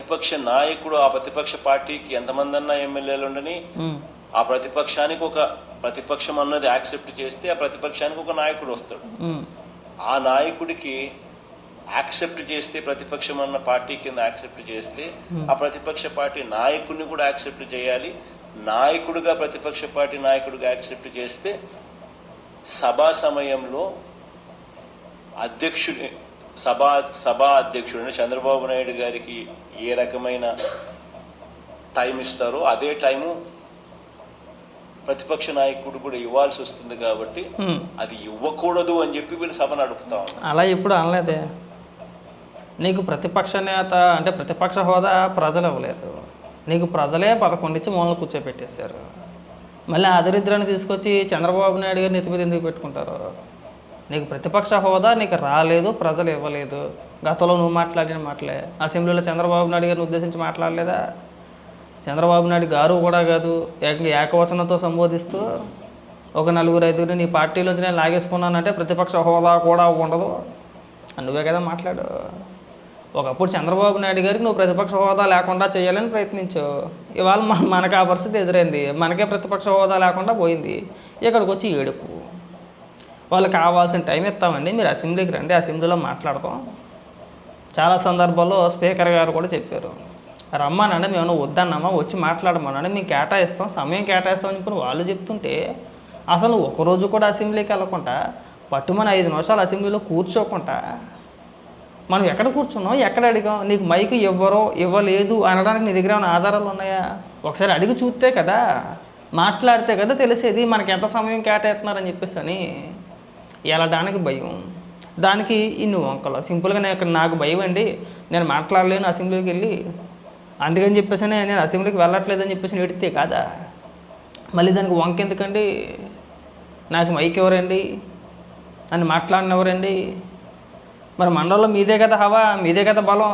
ప్రతిపక్ష నాయకుడు ఆ ప్రతిపక్ష పార్టీకి ఎంతమంది అన్నా ఎమ్మెల్యేలు ఉండని ఆ ప్రతిపక్షానికి ఒక ప్రతిపక్షం అన్నది యాక్సెప్ట్ చేస్తే ఆ ప్రతిపక్షానికి ఒక నాయకుడు వస్తాడు. ఆ నాయకుడికి యాక్సెప్ట్ చేస్తే ప్రతిపక్షం అన్న పార్టీ కింద యాక్సెప్ట్ చేస్తే ఆ ప్రతిపక్ష పార్టీ నాయకుడిని కూడా యాక్సెప్ట్ చేయాలి. నాయకుడిగా ప్రతిపక్ష పార్టీ నాయకుడిగా యాక్సెప్ట్ చేస్తే సభా సమయంలో సభా అధ్యక్షుడు చంద్రబాబు నాయుడు గారికి ఏ రకమైన టైం ఇస్తారో అదే టైము ప్రతిపక్ష నాయకుడు కూడా ఇవ్వాల్సి వస్తుంది. కాబట్టి అది ఇవ్వకూడదు అని చెప్పి వీళ్ళు సభ నడుపుతాం. అలా ఎప్పుడు అనలేదే. నీకు ప్రతిపక్ష నేత అంటే ప్రతిపక్ష హోదా ప్రజలు ఇవ్వలేదు, నీకు ప్రజలే 11 ఇచ్చి మూలన కూర్చోపెట్టేశారు. మళ్ళీ ఆ దరిద్రాన్ని తీసుకొచ్చి చంద్రబాబు నాయుడు గారు నెత్తి మీద ఎందుకు పెట్టుకుంటారు? నీకు ప్రతిపక్ష హోదా నీకు రాలేదు, ప్రజలు ఇవ్వలేదు. గతంలో నువ్వు మాట్లాడిన మాటలే అసెంబ్లీలో చంద్రబాబు నాయుడు గారిని ఉద్దేశించి మాట్లాడలేదా? చంద్రబాబు నాయుడు గారు కూడా కాదు, ఏకవచనంతో సంబోధిస్తూ ఒక 4-5 నీ పార్టీలోంచి నేను లాగేసుకున్నానంటే ప్రతిపక్ష హోదా కూడా ఉండదు నువ్వే కదా మాట్లాడు. ఒకప్పుడు చంద్రబాబు నాయుడు గారికి నువ్వు ప్రతిపక్ష హోదా లేకుండా చేయాలని ప్రయత్నించావు. ఇవాళ మనకు ఆ పరిస్థితి ఎదురైంది, మనకే ప్రతిపక్ష హోదా లేకుండా పోయింది. ఇక్కడికి వచ్చి ఏడుపు. వాళ్ళకి కావాల్సిన టైం ఇస్తామండి, మీరు అసెంబ్లీకి రండి, అసెంబ్లీలో మాట్లాడతాం. చాలా సందర్భాల్లో స్పీకర్ గారు కూడా చెప్పారు, రమ్మానండి, మేము వద్దన్నామా, వచ్చి మాట్లాడమనండి, మేము కేటాయిస్తాం, సమయం కేటాయిస్తామని చెప్పి వాళ్ళు చెప్తుంటే అసలు ఒకరోజు కూడా అసెంబ్లీకి వెళ్ళకుండా పట్టుమని 5 నిమిషాలు అసెంబ్లీలో కూర్చోకుండా మనం ఎక్కడ కూర్చున్నాం, ఎక్కడ అడిగాం, నీకు మైకు ఇవ్వలేదు అనడానికి నీ దగ్గర ఏమైనా ఆధారాలు ఉన్నాయా? ఒకసారి అడిగి చూస్తే కదా, మాట్లాడితే కదా తెలిసేది మనకి ఎంత సమయం కేటాయిస్తున్నారని చెప్పేసి అని. వెళ్ళడానికి భయం, దానికి ఇన్ని వంకలు. సింపుల్గా నాకు భయం అండి, నేను మాట్లాడలేను అసెంబ్లీకి వెళ్ళి, అందుకని చెప్పేసి నేను అసెంబ్లీకి వెళ్ళట్లేదని చెప్పేసి ఎడితే కాదా? మళ్ళీ దానికి వంక ఎందుకండి? నాకు మైక్ ఎవరండి, నన్ను మాట్లాడినెవరండి? మరి మండలంలో మీదే కదా హవా, మీదే కదా బలం,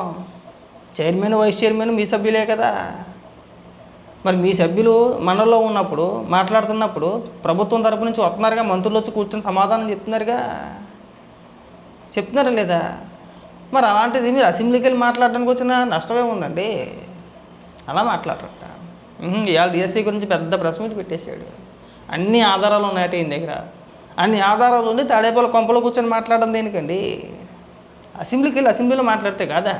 చైర్మన్ వైస్ చైర్మన్ మీ సభ్యులే కదా. మరి మీ సభ్యులు మండలంలో ఉన్నప్పుడు మాట్లాడుతున్నప్పుడు ప్రభుత్వం తరపు నుంచి వస్తున్నారుగా, మంత్రులు వచ్చి కూర్చొని సమాధానం చెప్తున్నారా లేదా? మరి అలాంటిది మీరు అసెంబ్లీకి వెళ్ళి మాట్లాడడానికి వచ్చిన నష్టమే ఉందండి. అలా మాట్లాడరట. ఇవాళ డిఎస్సీ గురించి పెద్ద ప్రెస్ మీట్ పెట్టేశాడు. అన్ని ఆధారాలు ఉన్నాయట ఈయన దగ్గర. అన్ని ఆధారాలు ఉండి తాడేపల్లి కొంపలో కూర్చొని మాట్లాడడం దేనికండి? అసెంబ్లీకి వెళ్ళి అసెంబ్లీలో మాట్లాడితే కాదా?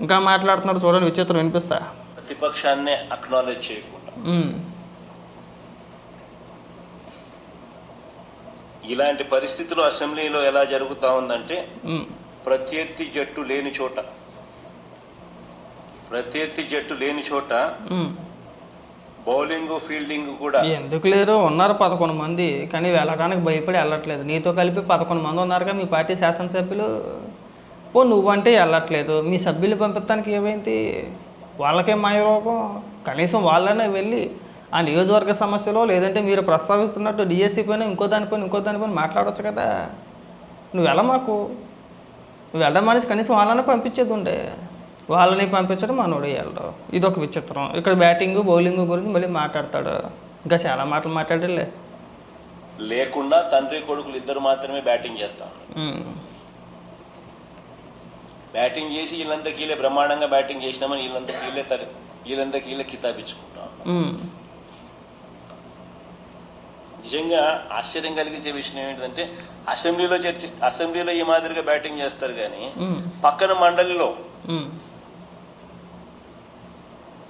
ఇంకా మాట్లాడుతున్నారు చూడండి, విచిత్రం వినిపిస్తా. ప్రతిపక్షాన్ని అక్నాలెడ్జ్ చేయకుండా ఇలాంటి పరిస్థితులు అసెంబ్లీలో ఎలా జరుగుతూ ఉందంటే, ప్రత్యర్థి జట్టు లేని చోట బౌలింగ్ ఫీల్డింగ్ కూడా ఎందుకు లేరు? ఉన్నారు 11 మంది, కానీ వెళ్ళడానికి భయపడి వెళ్ళట్లేదు. నీతో కలిపి 11 మంది ఉన్నారుగా మీ పార్టీ శాసనసభ్యులు. నువ్వంటే వెళ్ళట్లేదు, మీ సభ్యులు పంపించడానికి ఏమైంది? వాళ్ళకే మాయరోగం. కనీసం వాళ్ళనే వెళ్ళి ఆ నియోజకవర్గ సమస్యలో, లేదంటే మీరు ప్రస్తావిస్తున్నట్టు డిఎస్సీ పైన ఇంకో దానిపైన మాట్లాడవచ్చు కదా. నువ్వు వెళ్ళమనేసి కనీసం వాళ్ళనే పంపించేది ఉండే. వాళ్ళని పంపించడం మనోడు వెళ్ళడం, ఇదొక విచిత్రం. ఇక్కడ బ్యాటింగ్ బౌలింగ్ గురించి మళ్ళీ మాట్లాడతాడు, ఇంకా చాలా మాటలు మాట్లాడలే. లేకుండా తండ్రి కొడుకులు ఇద్దరు మాత్రమే బ్యాటింగ్ చేస్తాను. బ్యాటింగ్ చేసి వీళ్ళంతకీలే బ్రహ్మాండంగా బ్యాటింగ్ చేసినామని వీళ్ళంతకీలే కితాబిచ్చుకుంటాం. నిజంగా ఆశ్చర్యం కలిగించే విషయం ఏంటంటే, అసెంబ్లీలో ఈ మాదిరిగా బ్యాటింగ్ చేస్తారు, కానీ పక్కన మండలిలో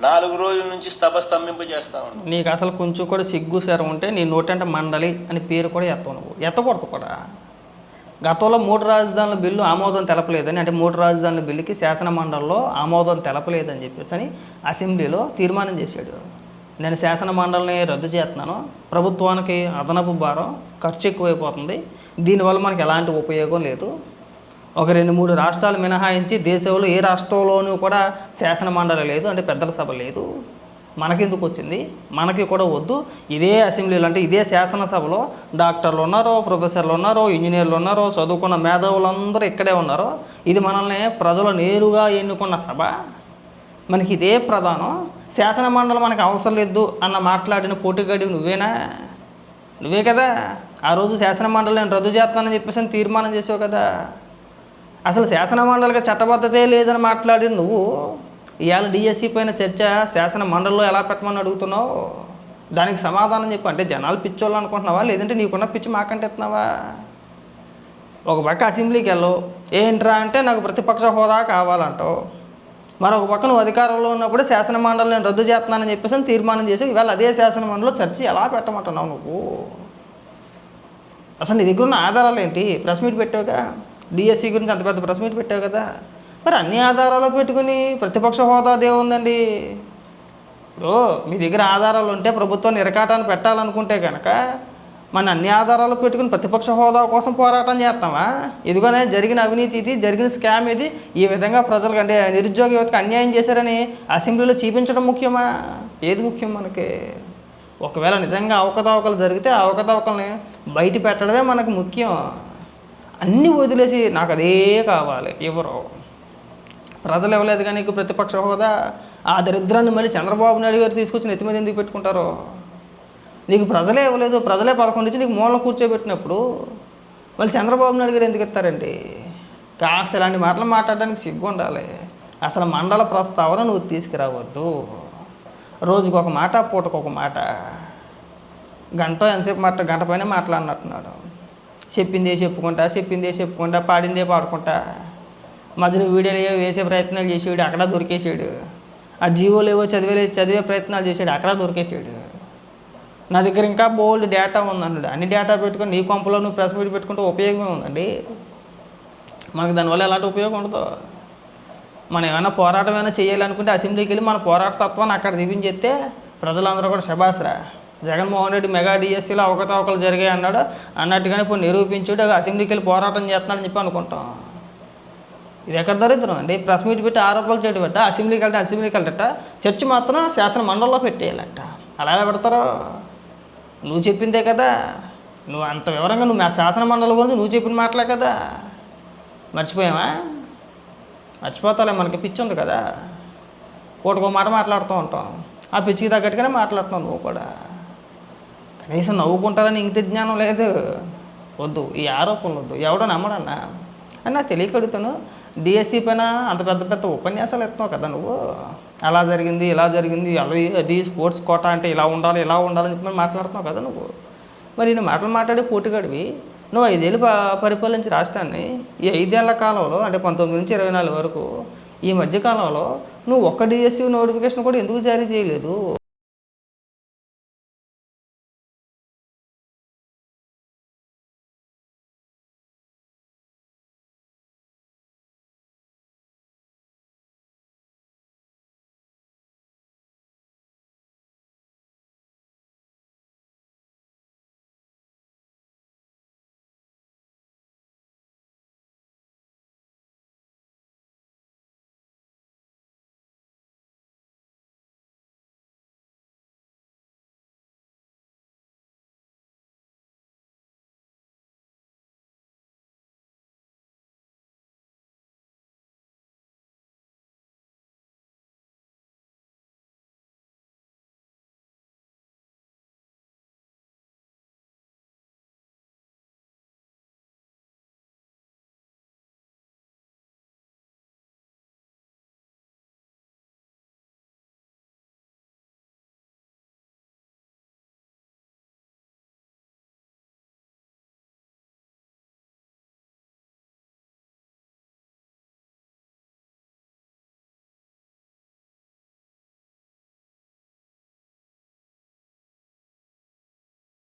4 రోజుల నుంచి స్తంభింప చేస్తా ఉంటాను. నీకు అసలు కొంచెం కూడా సిగ్గు సేరం ఉంటే నీ నోటంటే మండలి అని పేరు కూడా ఎత్తకూడదు కూడా. గతంలో 3 రాజధానుల బిల్లు ఆమోదం తెలపలేదని, అంటే 3 రాజధానుల బిల్లుకి శాసన మండలిలో ఆమోదం తెలపలేదని చెప్పేసి అని అసెంబ్లీలో తీర్మానం చేశాడు. నేను శాసన మండలిని రద్దు చేస్తున్నాను, ప్రభుత్వానికి అదనపు భారం, ఖర్చు ఎక్కువైపోతుంది, దీనివల్ల మనకి ఎలాంటి ఉపయోగం లేదు. ఒక 2-3 రాష్ట్రాలు మినహాయించి దేశంలో ఏ రాష్ట్రంలోనూ కూడా శాసన మండలి లేదు, అంటే పెద్దల సభ లేదు. మనకెందుకు వచ్చింది, మనకి కూడా వద్దు. ఇదే అసెంబ్లీలో అంటే ఇదే శాసనసభలో డాక్టర్లు ఉన్నారు, ప్రొఫెసర్లు ఉన్నారు, ఇంజనీర్లు ఉన్నారు, చదువుకున్న మేధావులందరూ ఇక్కడే ఉన్నారు. ఇది మనల్ని ప్రజలు నేరుగా ఎన్నుకున్న సభ, మనకి ఇదే ప్రధానం. శాసన మండలి మనకు అవసరం లేదు అన్న మాట్లాడిన పోటీగాడి నువ్వే కదా. ఆ రోజు శాసన మండలిని రద్దు చేస్తానని చెప్పేసి తీర్మానం చేసావు కదా. అసలు శాసన మండలికి చట్టబద్ధతే లేదని మాట్లాడి నువ్వు ఇవాళ డిఎస్సి పైన చర్చ శాసన మండలిలో ఎలా పెట్టమని అడుగుతున్నావు? దానికి సమాధానం చెప్పు. అంటే జనాలు పిచ్చోళ్ళు అనుకుంటున్నావా, లేదంటే నీకున్న పిచ్చి మాకంటే ఎత్తున్నావా? ఒక పక్క అసెంబ్లీకి వెళ్ళవు, ఏంట్రా అంటే నాకు ప్రతిపక్ష హోదా కావాలంటావు. మరొక పక్క నువ్వు అధికారంలో ఉన్నప్పుడే శాసన మండలి నేను రద్దు చేస్తున్నానని చెప్పేసి తీర్మానం చేసి ఇవాళ అదే శాసన మండలిలో చర్చ ఎలా పెట్టమంటున్నావు నువ్వు? అసలు నీ దగ్గర ఉన్న ఆధారాలు ఏంటి? ప్రెస్ మీట్ పెట్టావుగా, డిఎస్సి గురించి అంత పెద్ద ప్రెస్ మీట్ పెట్టావు కదా, మరి అన్ని ఆధారాలు పెట్టుకుని ప్రతిపక్ష హోదా ఉందండి. ఇప్పుడు మీ దగ్గర ఆధారాలు ఉంటే ప్రభుత్వాన్ని ఇరకాటాన్ని పెట్టాలనుకుంటే కనుక మన అన్ని ఆధారాలు పెట్టుకుని ప్రతిపక్ష హోదా కోసం పోరాటం చేస్తామా? ఇదిగోనే జరిగిన అవినీతి ఇది, జరిగిన స్కామ్ ఇది, ఈ విధంగా ప్రజలకు అంటే నిరుద్యోగ యువతకు అన్యాయం చేశారని అసెంబ్లీలో చూపించడం ముఖ్యమా? ఏది ముఖ్యం మనకి? ఒకవేళ నిజంగా అవకతవకలు జరిగితే ఆ అవకతవకల్ని బయట పెట్టడమే మనకు ముఖ్యం. అన్నీ వదిలేసి నాకు అదే కావాలి ఎవరు? ప్రజలు ఇవ్వలేదు కానీ నీకు ప్రతిపక్ష హోదా. ఆ దరిద్రాన్ని మళ్ళీ చంద్రబాబు నాయుడు గారు తీసుకొచ్చి నెత్తి మీద ఎందుకు పెట్టుకుంటారు? నీకు ప్రజలే ఇవ్వలేదు, ప్రజలే 11 నుంచి నీకు మూలలో కూర్చోబెట్టినప్పుడు మళ్ళీ చంద్రబాబు నాయుడు గారు ఎందుకు ఇస్తారండి? కాస్త ఇలాంటి మాటలు మాట్లాడడానికి సిగ్గు ఉండాలి. అసలు మండల ప్రస్తావన నువ్వు తీసుకురావద్దు. రోజుకు ఒక మాట, పూటకు ఒక మాట, గంట ఎంతసేపు గంట పైన మాట్లాడినట్టున్నాడు. చెప్పిందే చెప్పుకుంటా, పాడిందే పాడుకుంటా, మధ్యలో వీడియోలు ఏవో వేసే ప్రయత్నాలు చేసాడు, అక్కడ దొరికేసాడు. ఆ జీవోలు ఏవో చదివే ప్రయత్నాలు చేసాడు, అక్కడ దొరికేసాడు. నా దగ్గర ఇంకా బోల్డ్ డేటా ఉందన్నాడు. అన్ని డేటా పెట్టుకొని నీ కొంపలో నువ్వు ప్రెస్ మీట్ పెట్టుకుంటే ఉపయోగమే ఉందండి. మనకు దానివల్ల ఎలాంటి ఉపయోగం ఉండదు. మనం ఏమైనా పోరాటం ఏమైనా చేయాలనుకుంటే అసెంబ్లీకి వెళ్ళి మన పోరాట తత్వాన్ని అక్కడ చూపించేస్తే ప్రజలందరూ కూడా శబాస్రా, జగన్మోహన్ రెడ్డి మెగా డిఎస్సీలో అవకతవకలు జరిగాయి అన్నాడు అన్నట్టుగానే ఇప్పుడు నిరూపించాడు, అసెంబ్లీకి వెళ్ళి పోరాటం చేస్తున్నాడని చెప్పి అనుకుంటాం. ఇది ఎక్కడ దరిద్రం అండి? ప్రెస్ మీట్ పెట్టి ఆరోపణలు చేయడం పెట్ట, అసెంబ్లీకి వెళ్ళట, చర్చ మాత్రం శాసన మండలిలో పెట్టేయాలంట. అలా ఎలా పెడతారో? నువ్వు చెప్పిందే కదా, నువ్వు అంత వివరంగా నువ్వు శాసన మండలి గురించి నువ్వు చెప్పిన మాటలే కదా. మర్చిపోయావా? మర్చిపోతాలే, మనకి పిచ్చి ఉంది కదా, పూటకో మాట మాట్లాడుతూ ఉంటాం. ఆ పిచ్చికి తగ్గట్టుగానే మాట్లాడుతున్నావు నువ్వు కూడా. కనీసం నవ్వుకుంటారని ఇంగిత జ్ఞానం లేదు. వద్దు, ఈ ఆరోపణలు వద్దు, ఎవడో నమ్మడన్నా అని నాకు తెలియక అడుగుతాను. డిఎస్సి పైన అంత పెద్ద ఉపన్యాసాలు ఎత్తున్నావు కదా నువ్వు. అలా జరిగింది, ఇలా జరిగింది, అది స్పోర్ట్స్ కోటా అంటే ఇలా ఉండాలి అని చెప్పి మాట్లాడుతున్నావు కదా నువ్వు. మరి నేను మాట్లాడి పోటీగాడివి. నువ్వు 5 ఏళ్ళు పరిపాలించి రాష్ట్రాన్ని. ఈ 5 ఏళ్ల కాలంలో అంటే 19 నుంచి 24 వరకు ఈ మధ్యకాలంలో నువ్వు ఒక్క డిఎస్సి నోటిఫికేషన్ కూడా ఎందుకు జారీ చేయలేదు?